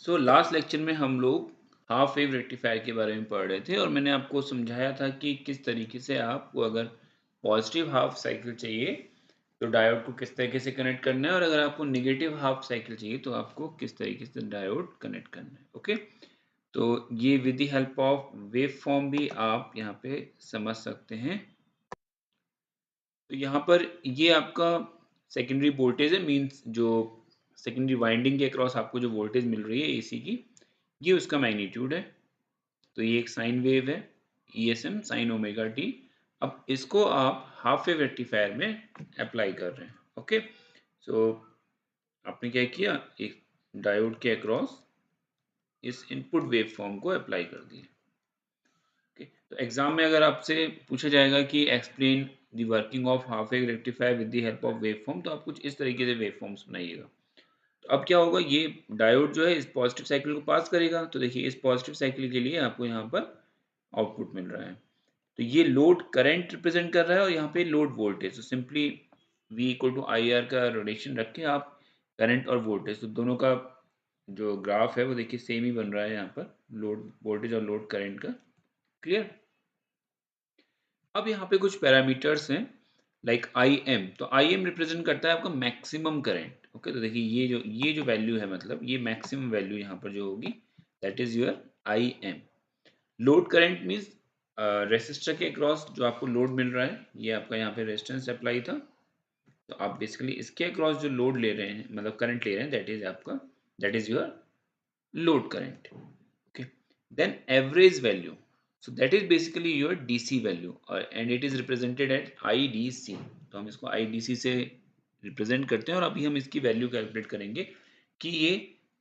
Last lecture में हम लोग हाफ वेव रेक्टिफायर के बारे में पढ़ रहे थे और मैंने आपको समझाया था कि किस तरीके से आपको अगर पॉजिटिव हाफ साइकिल चाहिए तो डायोड को किस तरीके से कनेक्ट करना है, और अगर आपको नेगेटिव हाफ साइकिल चाहिए तो आपको किस तरीके से डायोड कनेक्ट करना है। ओके, तो ये with the help of wave form भी आप यहाँ पे समझ सकते हैं। तो यहाँ पर ये आपका सेकेंडरी वोल्टेज है, मींस जो सेकेंडरी वाइंडिंग के अक्रॉस आपको जो वोल्टेज मिल रही है एसी की, ये उसका मैग्नीट्यूड है। तो ये एक साइन वेव है, ESM साइन ओमेगा टी। अब इसको आप हाफ वेव रेक्टिफायर में अप्लाई कर रहे हैं। ओके, सो आपने क्या किया, एक डायोड के अक्रॉस इस इनपुट वेव फॉर्म को अप्लाई कर दिया। ओके, तो एग्जाम में अगर आपसे पूछा जाएगा कि explain the working of half wave rectifier with the help of wave form, तो आप कुछ इस तरीके से वेव फॉर्म्स बनाइएगा। तो अब क्या होगा, ये डायोड जो है इस पॉजिटिव साइकिल को पास करेगा। तो देखिए इस पॉजिटिव साइकिल के लिए आपको यहाँ पर आउटपुट मिल रहा है। तो ये लोड करंट रिप्रेजेंट कर रहा है और यहाँ पे लोड वोल्टेज। तो simply V equal to I R का रिलेशन रख के आप करंट और वोल्टेज, तो दोनों का जो ग्राफ है वो देखिए सेम ही बन रहा है यहाँ पर, लोड वोल्टेज और लोड करंट का। क्लियर। अब यहाँ पे कुछ पैरामीटर्स हैं लाइक आई एम। तो आई एम रिप्रेजेंट करता है आपका मैक्सिमम करंट। ओके, तो देखिए ये जो वैल्यू है, मतलब ये मैक्सिमम वैल्यू यहाँ पर जो होगी that is your I am. Load current means resistor के अक्रॉस जो आपको लोड मिल रहा है, ये आपका यहाँ पे रेजिस्टेंस अप्लाई था, तो आप बेसिकली इसके अक्रॉस जो लोड ले रहे हैं, मतलब करंट ले रहे हैं, that is your load current. Okay, then average value, so that is basically your DC value and it is represented at IDC। तो हम इसको IDC से रिप्रेजेंट करते हैं और अभी हम इसकी वैल्यू कैलकुलेट करेंगे कि ये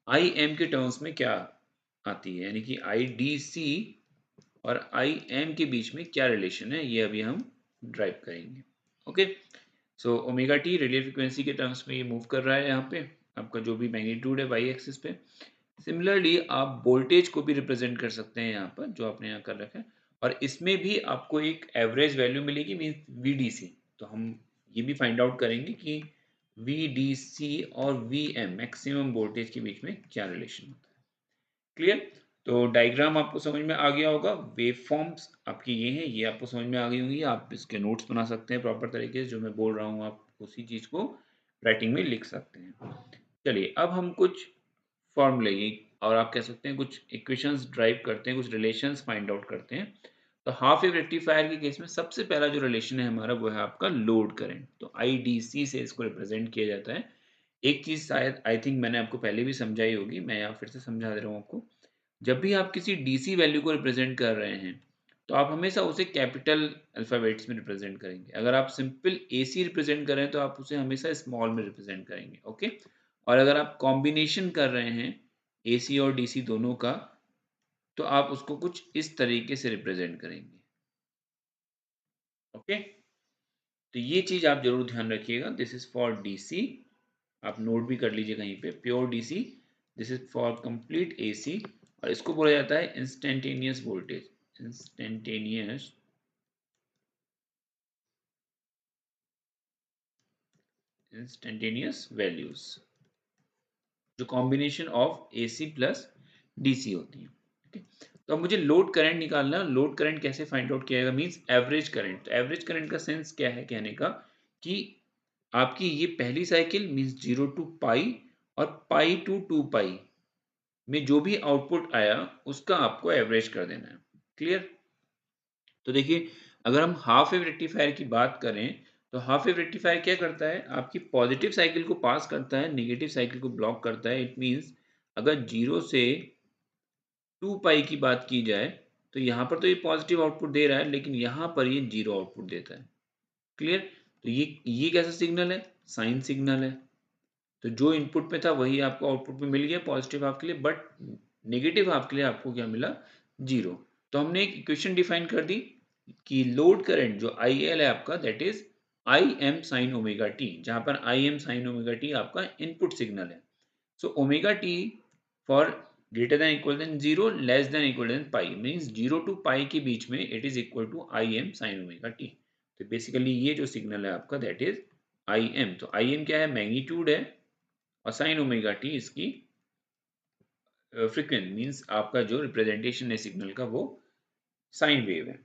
IM के टर्म्स में क्या आती है, यानी कि IDC और IM के बीच में क्या रिलेशन है, ये अभी हम ड्राइव करेंगे। Okay, so omega T radio frequency के टर्म्स में ये मूव कर रहा है यहाँ पे, आपका जो भी मैग्नीट्यूड है वाई एक्सिस पे। सिमिलरली आप वोल्टेज को भी रिप्रेजेंट कर सकते हैं यहाँ पर, जो आपने यहाँ कर रखा है, और इसमें भी आपको एक एवरेज वैल्यू मिलेगी, मीन्स VDC। तो हम ये भी फाइंड आउट करेंगे कि VDC और VM मैक्सिमम वोल्टेज के बीच में क्या रिलेशन होता है। क्लियर। तो डायग्राम आपको समझ में आ गया होगा, वेव फॉर्म्स आपकी ये हैं, ये आपको समझ में आ गई होंगी, आप इसके नोट्स बना सकते हैं प्रॉपर तरीके से, जो मैं बोल रहा हूँ आप उसी चीज़ को राइटिंग में लिख सकते हैं। चलिए अब हम कुछ फॉर्मूले और आप कह सकते हैं कुछ इक्वेशंस ड्राइव करते हैं, कुछ रिलेशंस फाइंड आउट करते हैं। तो हाफ वेव रेक्टिफायर के केस में सबसे पहला जो रिलेशन है हमारा वो है आपका लोड करंट। तो IDC से इसको रिप्रेजेंट किया जाता है। एक चीज़ शायद आई थिंक मैंने आपको पहले भी समझाई होगी, मैं यहाँ फिर से समझा दे रहा हूँ आपको। जब भी आप किसी DC वैल्यू को रिप्रेजेंट कर रहे हैं तो आप हमेशा उसे कैपिटल अल्फ़ाबेट्स में रिप्रेजेंट करेंगे। अगर आप सिंपल AC रिप्रेजेंट कर रहे हैं तो आप उसे हमेशा स्मॉल में रिप्रेजेंट करेंगे। ओके, और अगर आप कॉम्बिनेशन कर रहे हैं AC और DC दोनों का, तो आप उसको कुछ इस तरीके से रिप्रेजेंट करेंगे। ओके, तो ये चीज़ आप जरूर ध्यान रखिएगा। दिस इज फॉर DC, आप नोट भी कर लीजिए कहीं पे, pure DC। This is for complete AC, और इसको बोला जाता है इंस्टेंटेनियस वोल्टेज, इंस्टेंटेनियस वैल्यूज, जो combination of AC plus DC होती है। ओके, तो अब मुझे लोड करंट निकालना है। लोड करंट कैसे फाइंड आउट किया जाएगा, means average current. Average current का सेंस क्या है कहने का, कि आपकी ये पहली साइकिल मींस 0 टू पाई और पाई टू 2 पाई में जो भी आउटपुट आया उसका आपको एवरेज कर देना है। क्लियर। तो देखिए अगर हम हाफ वेव रेक्टिफायर की बात करें, तो हाफ वेव रेक्टिफायर क्या करता है, आपकी पॉजिटिव साइकिल को पास करता है, नेगेटिव साइकिल को ब्लॉक करता है। इट मींस अगर 0 से 2 पाई की बात की जाए तो यहाँ पर तो ये पॉजिटिव आउटपुट दे रहा है, लेकिन यहाँ पर ये 0 आउटपुट देता है। क्लियर। तो ये कैसा सिग्नल है, साइन सिग्नल है। तो जो इनपुट में था वही आपको आउटपुट में मिल गया, पॉजिटिव हाफ के लिए, बट नेगेटिव हाफ के लिए आपको क्या मिला, 0। तो हमने एक इक्वेशन डिफाइन कर दी कि लोड करंट जो IL है आपका, that is IM sine omega T, जहां पर IM साइन ओमेगा टी आपका इनपुट सिग्नल है। So omega T for greater than equal than 0 less than equal than pi, means 0 to pi के बीच में it is equal to IM sine omega T. तो basically ये जो signal है आपका दैट इज IM। तो IM क्या है, मैग्नीट्यूड है, और साइन ओमेगा टी इसकी फ्रीक्वेंट मीन्स आपका जो रिप्रेजेंटेशन है सिग्नल का वो साइन वेव है।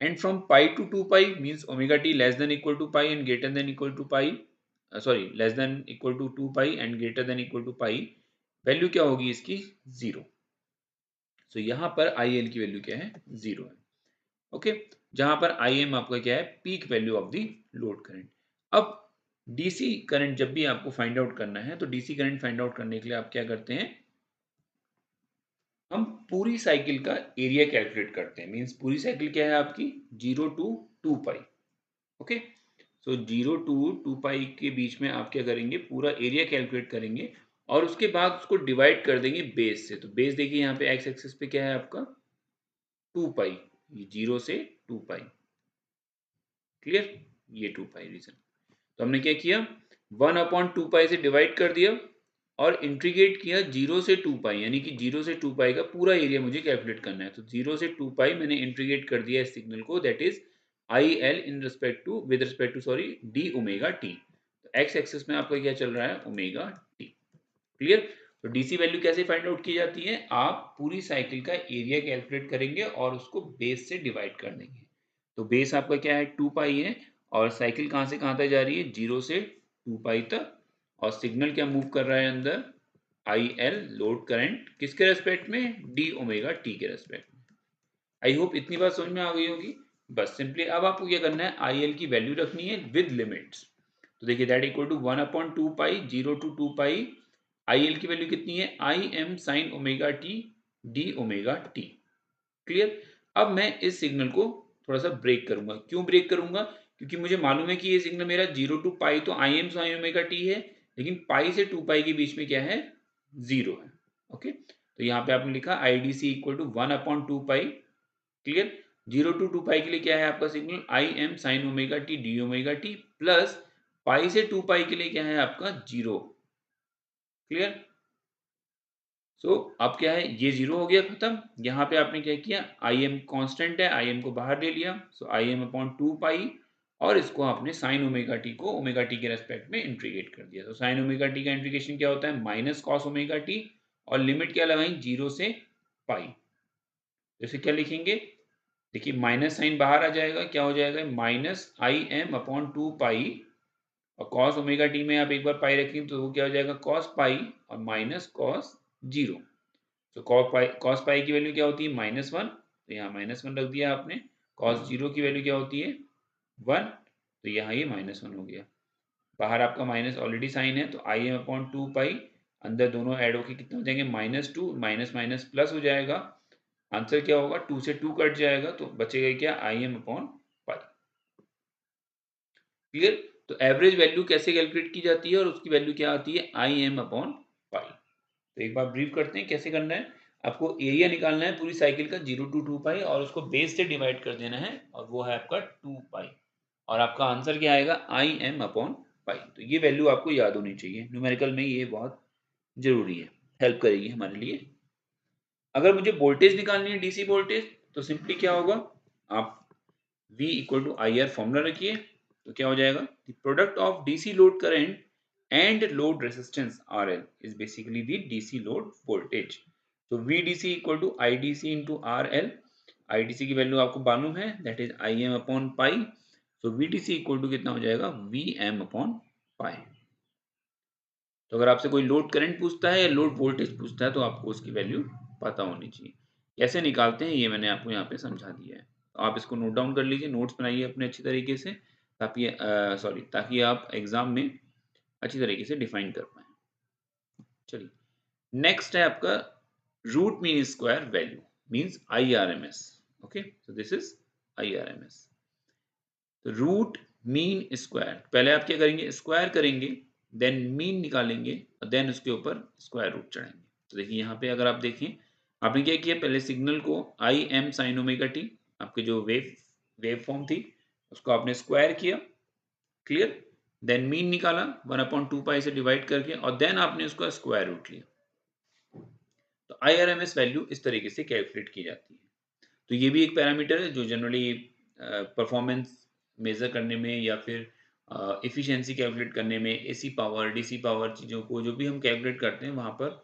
And from pi to 2 pi means omega t less than equal to pi and greater than equal to pi, sorry less than equal to 2 pi and greater than equal to pi, value क्या होगी इसकी 0। सो यहाँ पर आई L की value क्या है 0 है। Okay, जहां पर आई एम आपका क्या है peak value of the load current. अब डीसी करंट जब भी आपको फाइंड आउट करना है तो डीसी करंट फाइंड आउट करने के लिए आप क्या करते हैं, हम पूरी साइकिल का एरिया कैलकुलेट करते हैं। मींस पूरी साइकिल क्या है आपकी 0 to 2 pi. Okay, so 0 to 2 pi के बीच में आप क्या करेंगे, पूरा एरिया कैलकुलेट करेंगे और उसके बाद उसको डिवाइड कर देंगे बेस से। तो बेस देखिए यहाँ पे एक्स एक्सिस पे क्या है आपका 2 पाई, ये 0 से 2 पाई। क्लियर, ये 2 पाई रीजन। तो हमने क्या किया, 1/2 पाई से डिवाइड कर दिया और इंटीग्रेट किया 0 से 2 पाई, यानी कि 0 से 2 पाई का पूरा एरिया मुझे कैलकुलेट करना है। तो 0 से 2 पाई मैंने इंटीग्रेट कर दिया इस सिग्नल को, that is I L in respect to with respect to sorry d omega T. तो एक्स एक्सिस में आपका क्या चल रहा है ओमेगा टी। क्लियर। तो डीसी वैल्यू कैसे फाइंड आउट की जाती है, आप पूरी साइकिल का एरिया कैलकुलेट करेंगे और उसको बेस से डिवाइड कर देंगे। तो बेस आपका क्या है 2 पाई है और साइकिल कहां से कहां तक जा रही है 0 से 2 पाई तक, और सिग्नल क्या मूव कर रहा है अंदर आई एल लोड करंट किसके रेस्पेक्ट में डी ओमेगा टी के रेस्पेक्ट में। आई होप इतनी बात समझ में आ गई होगी। बस सिंपली अब आपको क्या करना है, आई एल की वैल्यू रखनी है विद लिमिट्स। तो देखिए that equal to 1/2 pi 0 to 2 pi, I L की वैल्यू कितनी है I M sine omega T D omega t. Clear. अब मैं इस सिग्नल को थोड़ा सा ब्रेक करूंगा। क्यों ब्रेक करूंगा, क्योंकि मुझे मालूम है कि ये सिग्नल मेरा 0 टू पाई तो आई एम साइन ओमेगा टी है, लेकिन पाई से 2 पाई के बीच में क्या है 0 है। ओके, तो यहाँ पे आपने लिखा I D C equal to 1/2 pi. Clear. 0 to 2 pi के लिए क्या है आपका signal I M sine omega T D omega t, plus pi से 2 पाई के लिए क्या है आपका 0। क्लियर। सो अब क्या है ये 0 हो गया खत्म। यहाँ पे आपने क्या किया, आई एम कॉन्स्टेंट है, आई एम को बाहर ले लिया, सो आई एम अपॉन 2 पाई, और इसको आपने साइन ओमेगा टी को ओमेगा टी के रेस्पेक्ट में इंटीग्रेट कर दिया। तो साइन ओमेगा टी का इंटीग्रेशन क्या होता है माइनस कॉस ओमेगा टी, और लिमिट क्या लगाई 0 से पाई। जैसे क्या लिखेंगे, देखिए माइनस साइन बाहर आ जाएगा, क्या हो जाएगा माइनस आई एम अपॉन 2 पाई, और कॉस ओमेगा टी में आप एक बार पाई रखेंगे तो वो क्या हो जाएगा कॉस पाई, और माइनस कॉस 0। तो कॉस पाई की वैल्यू क्या होती है -1, तो यहाँ -1 रख दिया आपने। कॉस 0 की वैल्यू क्या होती है 1, तो यहाँ ये -1 हो गया। बाहर आपका माइनस ऑलरेडी साइन है, तो आई एम अपॉन 2 पाई, अंदर दोनों ऐड होके कितने हो जाएंगे -2, माइनस माइनस प्लस हो जाएगा। आंसर क्या होगा 2 से 2 कट जाएगा, तो बचेगा क्या आई एम अपॉन पाई। क्लियर। तो एवरेज वैल्यू कैसे कैलकुलेट की जाती है और उसकी वैल्यू क्या आती है आई एम अपॉन पाई। तो एक बार ब्रीफ करते हैं कैसे करना है। आपको एरिया निकालना है पूरी साइकिल का 0 टू 2 पाई, और उसको बेस से डिवाइड कर देना है, और वो है आपका 2 पाई, और आपका आंसर क्या आएगा आई एम अपॉन पाई। तो ये वैल्यू आपको याद होनी चाहिए, न्यूमेरिकल में ये बहुत जरूरी है, हेल्प करेगी हमारे लिए। अगर मुझे वोल्टेज निकालनी है डीसी वोल्टेज, तो सिंपली क्या होगा, आप V equal to I R formula रखिए, तो क्या हो जाएगा the product of DC load current and load resistance R L is basically the DC load voltage. तो V D C equal to I D C into R L. I D C की value आपको मालूम है, that is I M upon pi. तो V D C equal to कितना हो जाएगा we M upon pi. तो अगर आपसे कोई लोड करंट पूछता है या लोड वोल्टेज पूछता है तो आपको उसकी वैल्यू पता होनी चाहिए। कैसे निकालते हैं ये मैंने आपको यहाँ पे समझा दिया है, तो आप इसको नोट डाउन कर लीजिए, नोट्स बनाइए अपने अच्छी तरीके से, ताकि आप एग्जाम में अच्छी तरीके से डिफाइन कर पाए। चलिए नेक्स्ट है आपका root mean square value means I R M S. Okay, so this is I R M S. तो रूट मीन स्क्वायर, पहले आप क्या करेंगे स्क्वायर करेंगे, देन मीन निकालेंगे, और देन उसके ऊपर स्क्वायर रूट चढ़ाएंगे। तो देखिए यहाँ पे अगर आप देखें, आपने क्या किया पहले सिग्नल को आई एम साइन ओमेगा टी, आपके जो वेव फॉर्म थी उसको आपने स्क्वायर किया। क्लियर। देन मीन निकाला 1/2 पाई से डिवाइड करके, और देन आपने उसका स्क्वायर रूट लिया। तो I R M S value इस तरीके से कैलकुलेट की जाती है। तो ये भी एक पैरामीटर है जो जनरली परफॉर्मेंस मेजर करने में या फिर इफिशिएंसी कैलकुलेट करने में, एसी पावर डीसी पावर चीज़ों को जो भी हम कैलकुलेट करते हैं वहाँ पर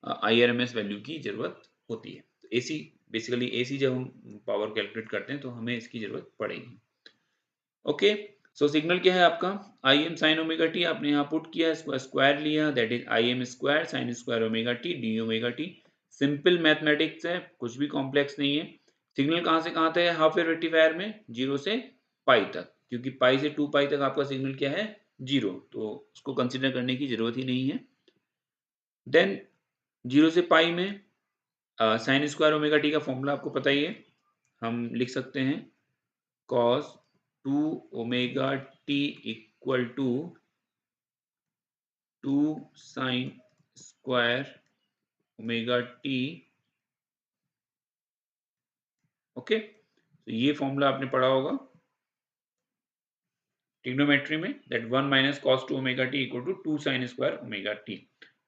IRMS वैल्यू की जरूरत होती है। तो AC बेसिकली AC जब हम पावर कैलकुलेट करते हैं तो हमें इसकी जरूरत पड़ेगी। ओके, सो सिग्नल क्या है आपका आई एम साइन ओमेगा टी, आपने यहाँ पुट किया, इसको स्क्वायर लिया, that is I M square sine square omega T D omega T. Simple mathematics है, कुछ भी कॉम्प्लेक्स नहीं है। सिग्नल कहाँ से कहाँ तक है हाफ वेव रेक्टिफायर में? 0 से पाई तक, क्योंकि पाई से 2 पाई तक आपका सिग्नल क्या है? 0, तो उसको कंसिडर करने की जरूरत ही नहीं है। देन 0 से पाई में साइन स्क्वायर ओमेगा टी का फॉर्मूला आपको पता ही है, हम लिख सकते हैं cos 2 omega T equal to 2 sine square omega T. Okay, तो ये फॉर्मूला आपने पढ़ा होगा ट्रिग्नोमेट्री में, that 1 minus cos 2 omega T equal to 2 sine square omega T.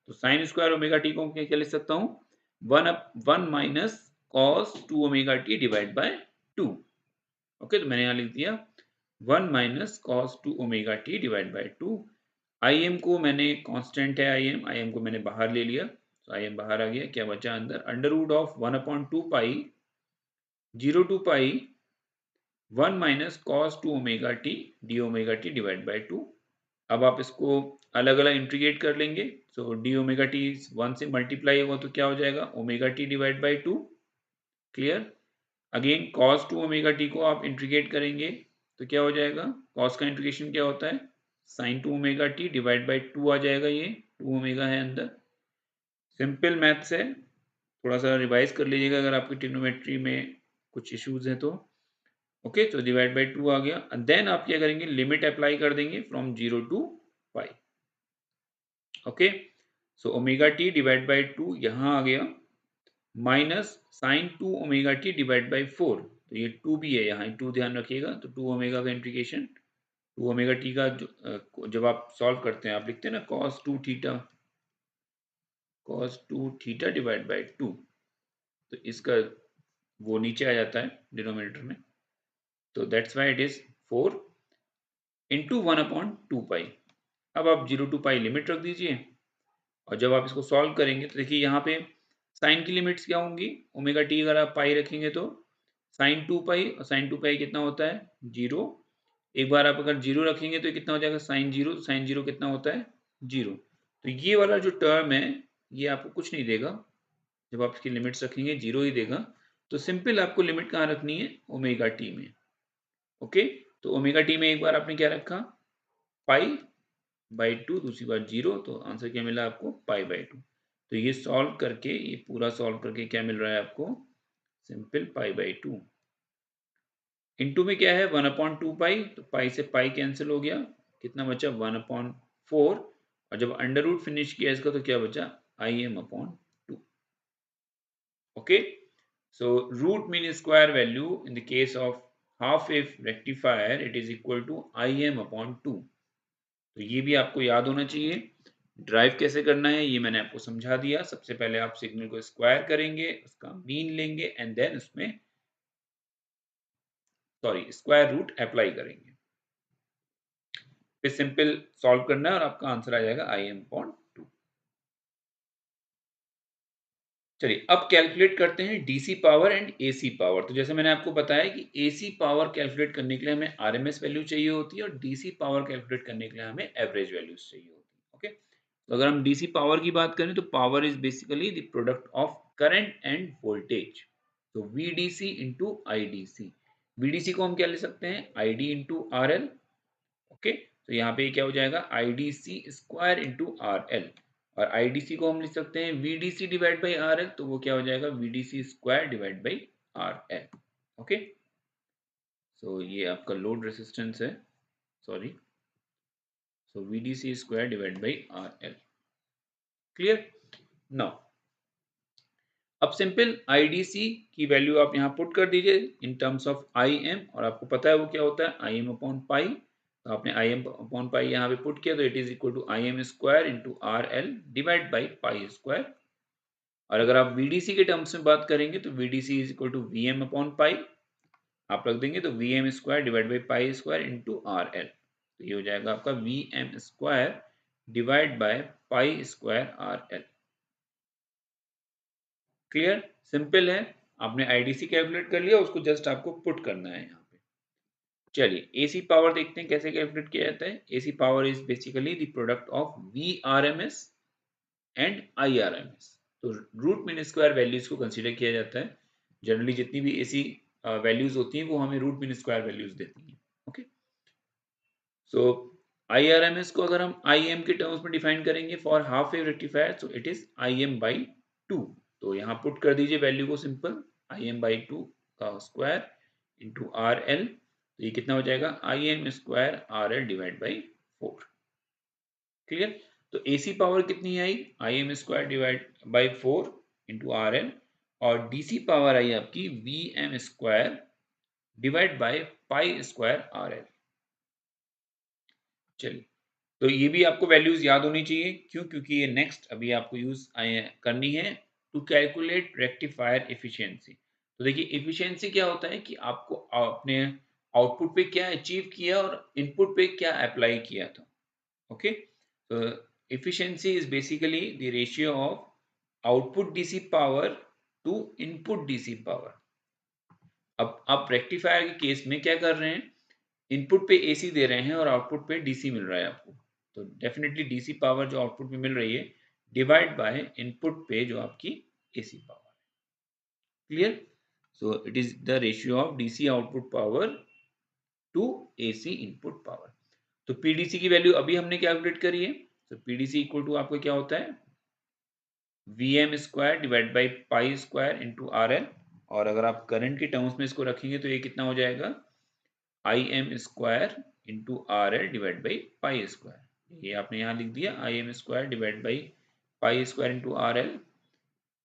तो साइन स्क्वायर ओमेगा टी को क्या क्या लिख सकता हूँ? 1 minus cos 2 omega T divide by 2। Okay, तो मैंने यहाँ लिख दिया 1 minus cos 2 omega T divide by 2। I am को मैंने कांस्टेंट है, आई एम को मैंने बाहर ले लिया, तो आई एम बाहर आ गया, क्या बचा अंदर? Under root of 1/2 pi 0 to pi 1 minus cos 2 omega T D omega T divide by 2। अब आप इसको अलग अलग इंटीग्रेट कर लेंगे, सो डी ओमेगा टी 1 से मल्टीप्लाई होगा तो क्या हो जाएगा? Omega T divide by 2। Clear? Again cos 2 omega T को आप इंटीग्रेट करेंगे तो क्या हो जाएगा? cos का इंटीग्रेशन क्या होता है? sin 2 omega T divide by 2 आ जाएगा, ये 2 ओमेगा है अंदर। सिंपल मैथ्स है, थोड़ा सा रिवाइज कर लीजिएगा अगर आपकी ट्रिग्नोमेट्री में कुछ इश्यूज हैं तो। ओके, तो डिवाइड बाय 2 आ गया, देन आप क्या करेंगे? लिमिट अप्लाई कर देंगे from 0 to pi. Okay, so omega T divide by 2 यहाँ आ गया, minus sine 2 omega T divide by 4, तो ये 2 भी है यहाँ, 2 ध्यान रखिएगा, तो 2 ओमेगा का इंटीग्रेशन 2 ओमेगा टी का जब आप सॉल्व करते हैं आप लिखते हैं ना cos 2 थीटा डिवाइड बाई 2, तो इसका वो नीचे आ जाता है डिनोमिनेटर में, तो that's why it is 4 into 1/2 पाई। अब आप 0 टू पाई लिमिट रख दीजिए, और जब आप इसको सॉल्व करेंगे तो देखिए यहाँ पे साइन की लिमिट्स क्या होंगी? ओमेगा टी अगर आप पाई रखेंगे तो साइन 2 पाई, और साइन 2 पाई कितना होता है? 0। एक बार आप अगर 0 रखेंगे तो कितना हो जाएगा? साइन 0, तो साइन 0 कितना होता है? 0। तो ये वाला जो टर्म है ये आपको कुछ नहीं देगा, जब आप इसकी लिमिट्स रखेंगे 0 ही देगा। तो सिंपल आपको लिमिट कहाँ रखनी है? ओमेगा टी में। ओके, तो ओमेगा टी में एक बार आपने क्या रखा? पाई बाई 2, दूसरी बार 0, तो आंसर क्या मिला आपको? Pi by 2। तो ये सॉल्व करके, ये पूरा सॉल्व करके क्या मिल रहा है आपको? Simple pi by 2। इनटू में क्या है? 1/2 पाई, तो पाई से पाई कैंसिल हो गया, कितना बचा? 1/4। और जब अंडर रूट फिनिश किया इसका तो क्या बचा? आई M upon 2। Okay, so root mean square value in the case of half wave rectifier it is equal to Im upon 2। तो ये भी आपको याद होना चाहिए। ड्राइव कैसे करना है ये मैंने आपको समझा दिया। सबसे पहले आप सिग्नल को स्क्वायर करेंगे, उसका मीन लेंगे, एंड देन उसमें स्क्वायर रूट अप्लाई करेंगे, फिर सिंपल सॉल्व करना है और आपका आंसर आ जाएगा आई एम अपॉन 2। चलिए अब कैलकुलेट करते हैं DC power and AC power. तो जैसे मैंने आपको बताया कि एसी पावर कैलकुलेट करने के लिए हमें आरएमएस वैल्यू चाहिए होती है, और डीसी पावर कैलकुलेट करने के लिए हमें एवरेज वैल्यूज चाहिए होती है। ओके, तो अगर हम डीसी पावर की बात करें तो power is basically the product of current end voltage, तो वीडीसी इंटू आईडीसी। वीडीसी को हम क्या ले सकते हैं? ID into RL. ओके, तो यहाँ पे क्या हो जाएगा? आईडीसी स्क्वायर इंटू आरएल, और आईडीसी को हम लिख सकते हैं वीडीसी डिवाइड बाई आरएल, तो वो क्या हो जाएगा? VDC square divide by RL. Okay, so ये आपका लोड रेसिस्टेंस है, sorry, so VDC square divide by RL. Clear? Now अब सिंपल आईडीसी की वैल्यू आप यहाँ पुट कर दीजिए in terms of I M, और आपको पता है वो क्या होता है? I M upon pi. तो आपने आई एम अपॉन पाई यहाँ पे पुट किया, तो it is equal to I M square into R L divide by pi square. और अगर आप वीडीसी के टर्म्स में बात करेंगे तो VDC is equal to V M upon pi, आप रख देंगे तो V M square divide by pi square into R L, तो ये हो जाएगा आपका V M square divide by pi square R L. Clear, simple है। आपने आईडीसी कैलकुलेट कर लिया, उसको जस्ट आपको पुट करना है यहाँ पे। चलिए एसी पावर देखते हैं कैसे कैलकुलेट किया जाता है। AC power is basically the product of VRMS and IRMS. तो रूट मीन स्क्वायर वैल्यूज को कंसीडर किया जाता है। जनरली जितनी भी एसी वैल्यूज होती हैं वो हमें रूट मीन स्क्वायर वैल्यूज देती हैं। ओके, सो आईआरएमएस को अगर हम आईएम के टर्म्स में डिफाइन करेंगे for half wave rectifier, so it is IM by 2। तो यहाँ पुट कर दीजिए वैल्यू को, सिंपल आईएम बाई 2 का स्क्वायर इंटू आर एल। तो ये कितना हो जाएगा, IM square R L divide by 4। Clear, तो एसी पावर कितनी आई, IM square divide by 4 into R L, और डीसी पावर आई आपकी V M square divide by pi square R L. चलिए, तो ये भी आपको वैल्यूज याद होनी चाहिए। क्यों, क्योंकि ये नेक्स्ट अभी आपको यूज करनी है टू कैलकुलेट रेक्टिफायर एफिशिएंसी। तो देखिए एफिशिएंसी क्या होता है कि आपको अपने आउटपुट पे क्या अचीव किया और इनपुट पे क्या अप्लाई किया था। ओके, तो efficiency is basically the ratio of output DC power to input DC power। अब आप रेक्टिफायर के केस में क्या कर रहे हैं, इनपुट पे एसी दे रहे हैं और आउटपुट पे डीसी मिल रहा है आपको। तो डेफिनेटली डीसी पावर जो आउटपुट पे मिल रही है डिवाइड बाय इनपुट पे जो आपकी एसी पावर है। Clear, so it is the ratio of DC output power to AC input power. तो पीडीसी की वैल्यू अभी हमने कैलकुलेट करी है। तो पीडीसी इक्वल टू आपको क्या होता है, V M square divide by pi square into R L. और अगर आप करंट के टर्म्स में इसको रखेंगे तो ये कितना हो जाएगा, आई M square into R L divide by pi square. ये आपने यहाँ लिख दिया, आई M square divide by pi square into R L.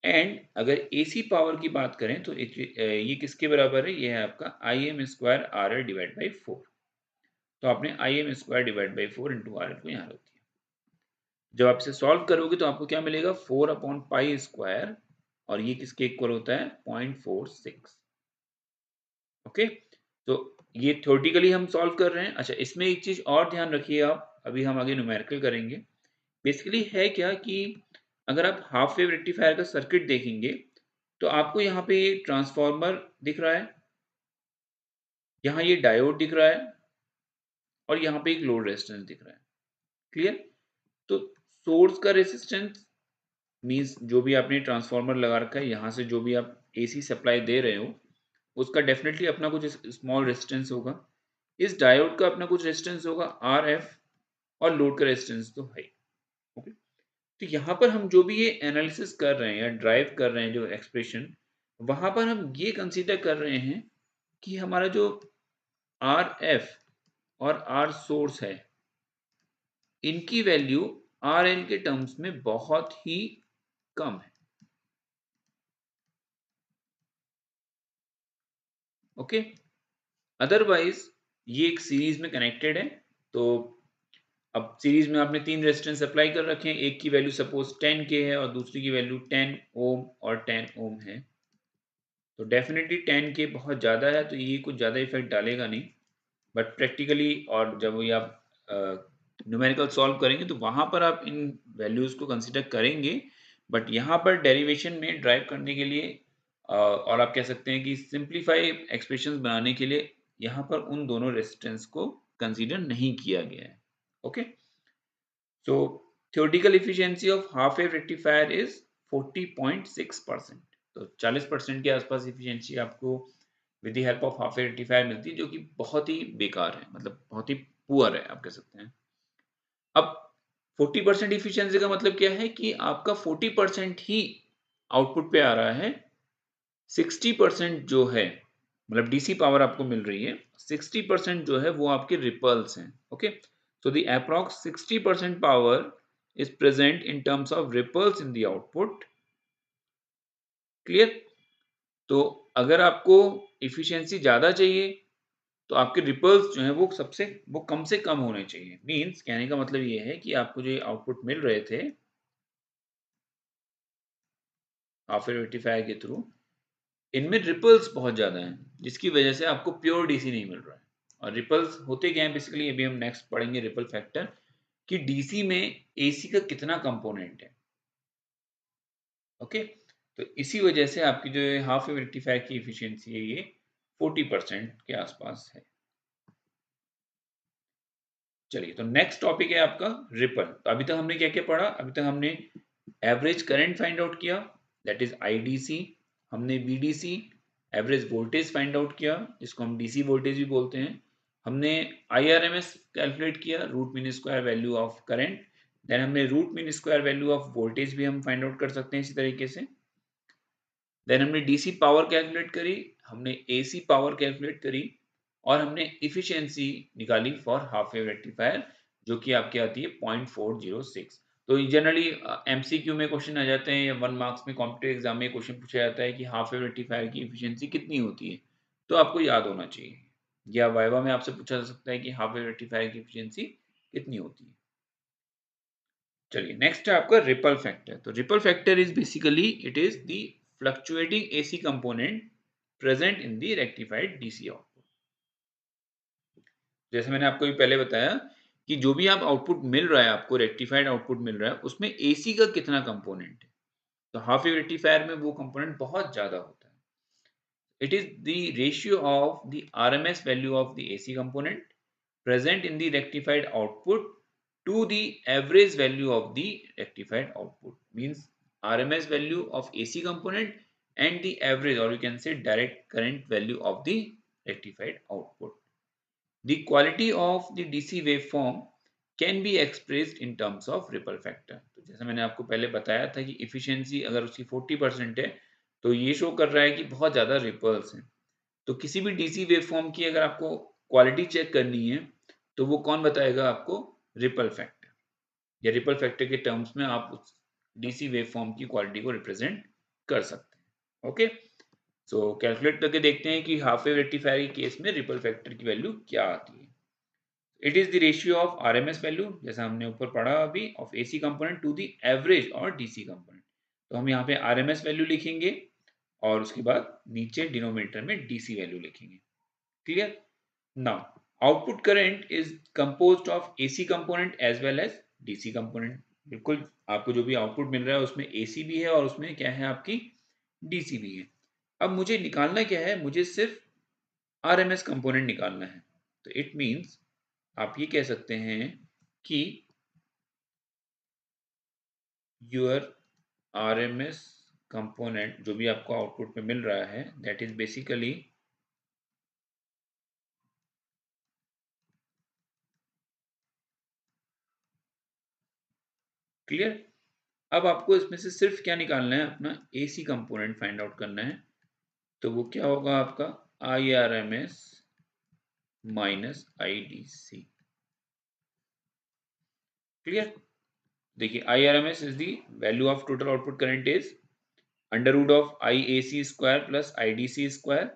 And अगर एसी पावर की बात करें तो ये किसके बराबर है, ये है आपका आई M square R L divide by 4। तो आपने आई M square divide by 4 into R L को यहाँ रख दिया। जब आप इसे सॉल्व करोगे तो आपको क्या मिलेगा, 4 अपॉन पाई स्क्वायर, और ये किसके इक्वल होता है, 0.46। ओके, तो ये थ्योरेटिकली हम सॉल्व कर रहे हैं। अच्छा, इसमें एक चीज और ध्यान रखिए आप, अभी हम आगे न्यूमेरिकल करेंगे। बेसिकली है क्या कि अगर आप हाफ वेव रेक्टिफायर का सर्किट देखेंगे तो आपको यहाँ पे ये ट्रांसफार्मर दिख रहा है, यहाँ ये डायोड दिख रहा है, और यहाँ पे एक लोड रेजिस्टेंस दिख रहा है। क्लियर, तो सोर्स का रेजिस्टेंस मीन्स जो भी आपने ट्रांसफार्मर लगा रखा है, यहाँ से जो भी आप एसी सप्लाई दे रहे हो उसका डेफिनेटली अपना कुछ स्मॉल रेजिस्टेंस होगा। इस डायोड का अपना कुछ रेजिस्टेंस होगा आर एफ, और लोड का रेजिस्टेंस तो है। ओके, तो यहाँ पर हम जो भी ये एनालिसिस कर रहे हैं या ड्राइव कर रहे हैं जो एक्सप्रेशन, वहां पर हम ये कंसीडर कर रहे हैं कि हमारा जो आर एफ और आर सोर्स है, इनकी वैल्यू आर एल के टर्म्स में बहुत ही कम है। ओके, अदरवाइज ये एक सीरीज में कनेक्टेड है। तो अब सीरीज में आपने 3 रेजिस्टेंस अप्लाई कर रखे हैं, एक की वैल्यू सपोज 10 के है और दूसरी की वैल्यू 10 ओम और 10 ओम है। तो डेफिनेटली 10 के बहुत ज़्यादा है तो ये कुछ ज़्यादा इफेक्ट डालेगा नहीं, बट प्रैक्टिकली और जब ये आप न्यूमेरिकल सॉल्व करेंगे तो वहाँ पर आप इन वैल्यूज़ को कंसिडर करेंगे। बट यहाँ पर डेरिवेशन में ड्राइव करने के लिए और आप कह सकते हैं कि सिंप्लीफाई एक्सप्रेशंस बनाने के लिए यहाँ पर उन दोनों रेजिस्टेंस को कंसीडर नहीं किया गया है। Okay, so theoretical efficiency of half wave rectifier is 40.6%। तो 40% के आसपास एफिशिएंसी आपको with the help of half wave rectifier मिलती है, जो कि बहुत ही बेकार है, मतलब बहुत ही पुअर है आप कह सकते हैं। अब 40% इफिशिएंसी का मतलब क्या है कि आपका 40% ही आउटपुट पे आ रहा है, 60% जो है मतलब डीसी पावर आपको मिल रही है, 60% जो है वो आपके रिपल्स हैं। Okay, so the approx 60% power is present in terms of ripples in the output। Clear, तो अगर आपको इफिशियंसी ज्यादा चाहिए तो आपके रिपल्स जो है वो कम से कम होने चाहिए। मींस कहने का मतलब ये है कि आपको जो आउटपुट मिल रहे थे हाफ वेव रेक्टिफायर के थ्रू, इनमें रिपल्स बहुत ज्यादा हैं जिसकी वजह से आपको प्योर डीसी नहीं मिल रहा है। और रिपल्स होते क्या हैं बेसिकली, अभी हम नेक्स्ट पढ़ेंगे रिपल फैक्टर, कि डीसी में एसी का कितना कंपोनेंट है। ओके, तो इसी वजह से आपकी जो हाफ वेव रेक्टिफायर की एफिशिएंसी है ये 40% के आसपास है। चलिए, तो नेक्स्ट टॉपिक है आपका रिपल। तो अभी तक हमने क्या क्या पढ़ा? अभी तक हमने एवरेज करंट फाइंड आउट किया, दैट इज आईडीसी। हमने VDC average voltage find out किया, जिसको हम डीसी वोल्टेज भी बोलते हैं। हमने आईआरएमएस कैलकुलेट किया, root mean square value of current. Then हमने root mean square value of voltage भी हम फाइंड आउट कर सकते हैं इसी तरीके से। देन हमने डीसी पावर कैलकुलेट करी, हमने एसी पावर कैलकुलेट करी, और हमने इफिशियंसी निकाली फॉर हाफ वेव रेक्टिफायर, जो कि आपकी आती है 0.406। तो जनरली एमसीक्यू में क्वेश्चन आ जाते हैं या 1 मार्क्स में कॉम्पिटिटिव एग्जाम में क्वेश्चन पूछा जाता है कि हाफ वेव रेक्टिफायर की इफिशियंसी कितनी होती है, तो आपको याद होना चाहिए। या वाइवा में आपसे पूछा जा सकता है कि हाफ वेव रेक्टिफायर की इफिशियंसी कितनी होती है। चलिए, नेक्स्ट है आपका रिपल फैक्टर। तो ripple factor is basically it is the fluctuating AC component present in the rectified DC output. जैसे मैंने आपको भी पहले बताया कि जो भी आप आउटपुट मिल रहा है, आपको रेक्टिफाइड आउटपुट मिल रहा है, उसमें एसी का कितना कंपोनेंट है। तो हाफ वेव रेक्टिफायर में वो कंपोनेंट बहुत ज्यादा होता है। It is the ratio of the RMS value of the AC component present in the rectified output to the average value of the rectified output, means RMS value of AC component and the average, or you can say direct current value of the rectified output. The quality of the DC waveform can be expressed in terms of ripple factor. तो जैसा मैंने आपको पहले बताया था कि efficiency अगर उसकी 40% है, तो ये शो कर रहा है कि बहुत ज़्यादा रिपल्स हैं। तो किसी भी डीसी वेवफॉर्म की अगर आपको क्वालिटी चेक करनी है, तो वो कौन बताएगा आपको? Ripple factor. या रिपल फैक्टर के टर्म्स में आप उस डीसी वेवफॉर्म की क्वालिटी को रिप्रेजेंट कर सकते हैं। ओके, सो कैलकुलेट करके देखते हैं कि हाफ वेव रेक्टिफायर के केस में रिपल फैक्टर की वैल्यू क्या आती है। It is the ratio of RMS value, जैसा हमने ऊपर पढ़ा अभी, of AC component to the average और डीसी कंपोनेंट। तो हम यहाँ पे आरएमएस वैल्यू लिखेंगे और उसके बाद नीचे डिनोमिनेटर में डीसी वैल्यू लिखेंगे। Clear? Now, output current is composed of AC component as well as DC component। बिल्कुल, आपको जो भी आउटपुट मिल रहा है उसमें AC भी है और उसमें क्या है, आपकी DC भी है। अब मुझे निकालना क्या है? मुझे सिर्फ RMS कंपोनेंट निकालना है। तो इट मीन्स आप ये कह सकते हैं कि योर RMS कंपोनेंट जो भी आपको आउटपुट में मिल रहा है, दैट इज बेसिकली क्लियर। अब आपको इसमें से सिर्फ क्या निकालना है? अपना एसी कंपोनेंट फाइंड आउट करना है। तो वो क्या होगा आपका? I R M S minus I D C. Clear? देखिए, I R M S is the value of total output current is under root of I A C square plus I D C square.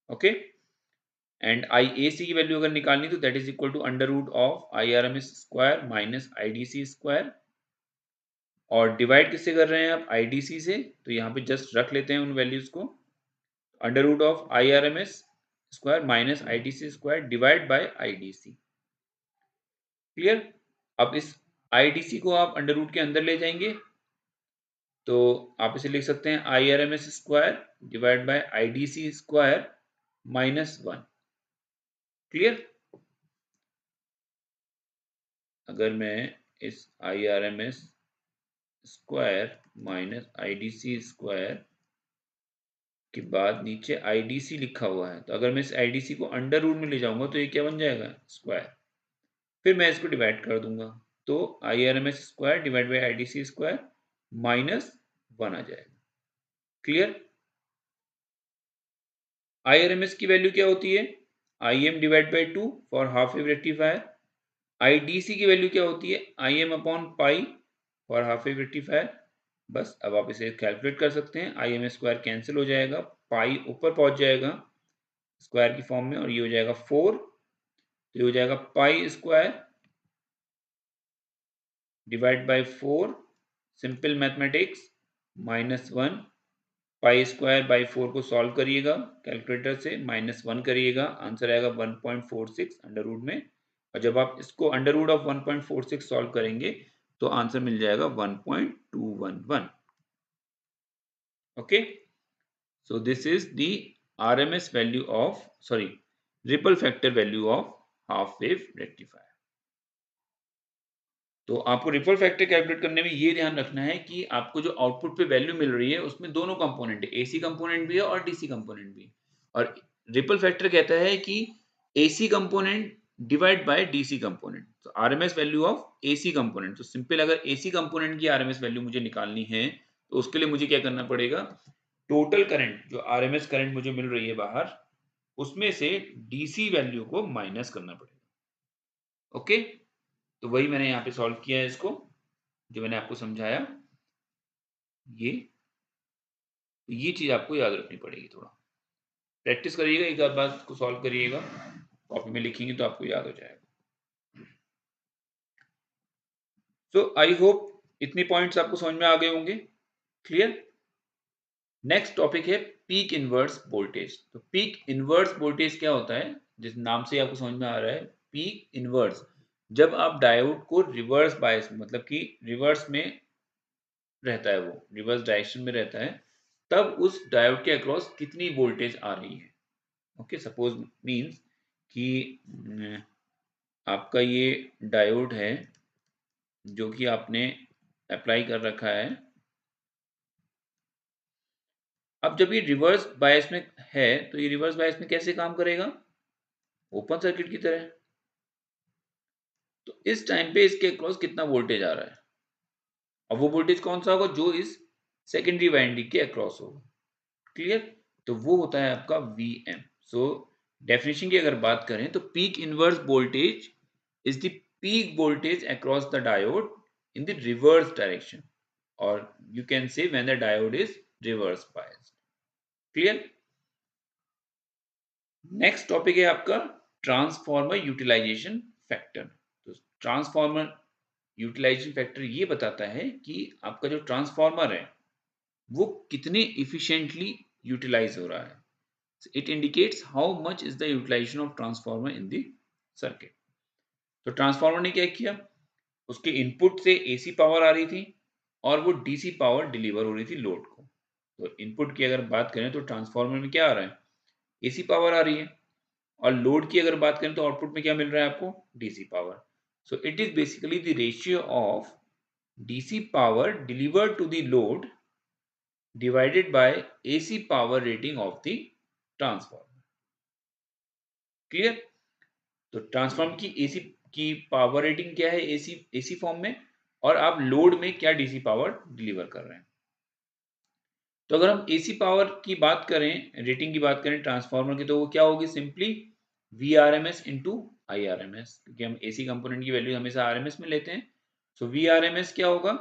Okay, and I A C की value अगर निकालनी तो that is equal to under root of I R M S square minus I D C square. और divide किससे कर रहे हैं आप? आई डी सी से। तो यहाँ पे जस्ट रख लेते हैं उन वैल्यूज को। Under root of I R M S square minus I D C square divide by I D C. Clear? अब इस आई डी सी को आप अंडर रूट के अंदर ले जाएंगे, तो आप इसे लिख सकते हैं I R M S square divide by I D C square -1। Clear? अगर मैं इस I R M S square minus I D C square के बाद नीचे आई डी सी लिखा हुआ है, तो अगर मैं इस आई डी सी को अंडर रूट में ले जाऊंगा तो ये क्या बन जाएगा? स्क्वायर। फिर मैं इसको डिवाइड कर दूंगा, तो I R M S square divide by I D C square -1 आ जाएगा। Clear? I R M S की वैल्यू क्या होती है? I M divide by 2 for half wave rectifier. I D C की वैल्यू क्या होती है? I M upon pi for half wave rectifier. बस अब आप इसे कैलकुलेट कर सकते हैं। आई एम स्क्वायर कैंसिल हो जाएगा, पाई ऊपर पहुंच जाएगा स्क्वायर की फॉर्म में, और ये हो जाएगा 4। तो ये हो जाएगा pi square divide bye 4, simple mathematics, -1। Pi square by 4 को सॉल्व करिएगा कैलकुलेटर से, -1 करिएगा, आंसर आएगा 1.46 अंडर रूट में। और जब आप इसको अंडर रूट ऑफ 1.46 सॉल्व करेंगे तो आंसर मिल जाएगा 1.211। Okay, so this is the RMS value of, sorry, ripple factor value of half wave rectifier. तो आपको रिपल फैक्टर कैलकुलेट करने में ये ध्यान रखना है कि आपको जो आउटपुट पे वैल्यू मिल रही है उसमें दोनों कंपोनेंट है, एसी कंपोनेंट भी है और डीसी कंपोनेंट भी। और रिपल फैक्टर कहता है कि AC component divide by DC component, तो RMS value of AC component. तो सिंपल अगर एसी कंपोनेंट की आरएमएस वैल्यू मुझे निकालनी है तो उसके लिए मुझे क्या करना पड़ेगा, टोटल करंट जो आरएमएस करंट मुझे मिल रही है बाहर उसमें से डीसी वैल्यू को माइनस करना पड़ेगा। ओके, तो वही मैंने यहाँ पे सॉल्व किया है इसको, जो मैंने आपको समझाया। ये चीज आपको याद रखनी पड़ेगी, थोड़ा प्रैक्टिस करिएगा, एक आध बार को सॉल्व करिएगा, कॉपी में लिखेंगे तो आपको याद हो जाएगा। सो आई होप इतने पॉइंट्स आपको समझ में आ गए होंगे। क्लियर। नेक्स्ट टॉपिक है पीक इनवर्स वोल्टेज। तो पीक इनवर्स वोल्टेज क्या होता है, जिस नाम से आपको समझ में आ रहा है पीक इनवर्स, जब आप डायोड को रिवर्स बायस मतलब कि रिवर्स में रहता है, वो रिवर्स डायरेक्शन में रहता है, तब उस डायोड के अक्रॉस कितनी वोल्टेज आ रही है। ओके, सपोज मीन्स कि आपका ये डायोड है जो कि आपने अप्लाई कर रखा है। अब जब ये रिवर्स बायस में है तो ये रिवर्स बायस में कैसे काम करेगा, ओपन सर्किट की तरह। तो इस टाइम पे इसके अक्रॉस कितना वोल्टेज आ रहा है, अब वो वोल्टेज कौन सा होगा, जो इस सेकेंडरी वाइंडिंग के अक्रॉस होगा। क्लियर। तो वो होता है आपका Vm। सो डेफिनेशन की अगर बात करें तो peak inverse voltage is the peak voltage across the diode in the reverse direction, और you can say when the diode is reverse biased. Clear. Next topic है आपका ट्रांसफॉर्मर यूटिलाइजेशन फैक्टर। तो transformer utilization factor ये बताता है कि आपका जो ट्रांसफॉर्मर है वो कितने इफिशिएंटली यूटिलाइज हो रहा है। It indicates how much is the utilization of transformer in the circuit। तो ट्रांसफार्मर ने क्या किया, उसके इनपुट से एसी पावर आ रही थी और वो डीसी पावर डिलीवर हो रही थी लोड को। तो इनपुट की अगर बात करें तो ट्रांसफार्मर में क्या आ रहा है, एसी पावर आ रही है, और लोड की अगर बात करें तो आउटपुट में क्या मिल रहा है आपको, DC power. So it is basically the ratio of DC power delivered to the load divided by AC power rating of the transformer. Clear. तो ट्रांसफार्मर की एसी की पावर रेटिंग क्या है, एसी एसी फॉर्म में, और आप load में क्या डीसी पावर डिलीवर कर रहे हैं। तो अगर हम एसी पावर की बात करें, रेटिंग की बात करें ट्रांसफार्मर की, तो वो क्या होगी, simply V R M S into I R M S, क्योंकि हम एसी कंपोनेंट की वैल्यू हमेशा आर एम एस में लेते हैं। So V R M S क्या होगा।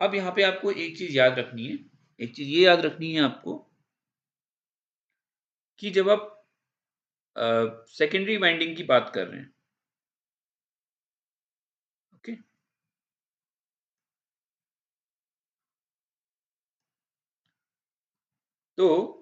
अब यहाँ पे आपको एक चीज याद रखनी है, एक चीज ये याद रखनी है आपको कि जब आप सेकेंडरी वाइंडिंग की बात कर रहे हैं, ओके, तो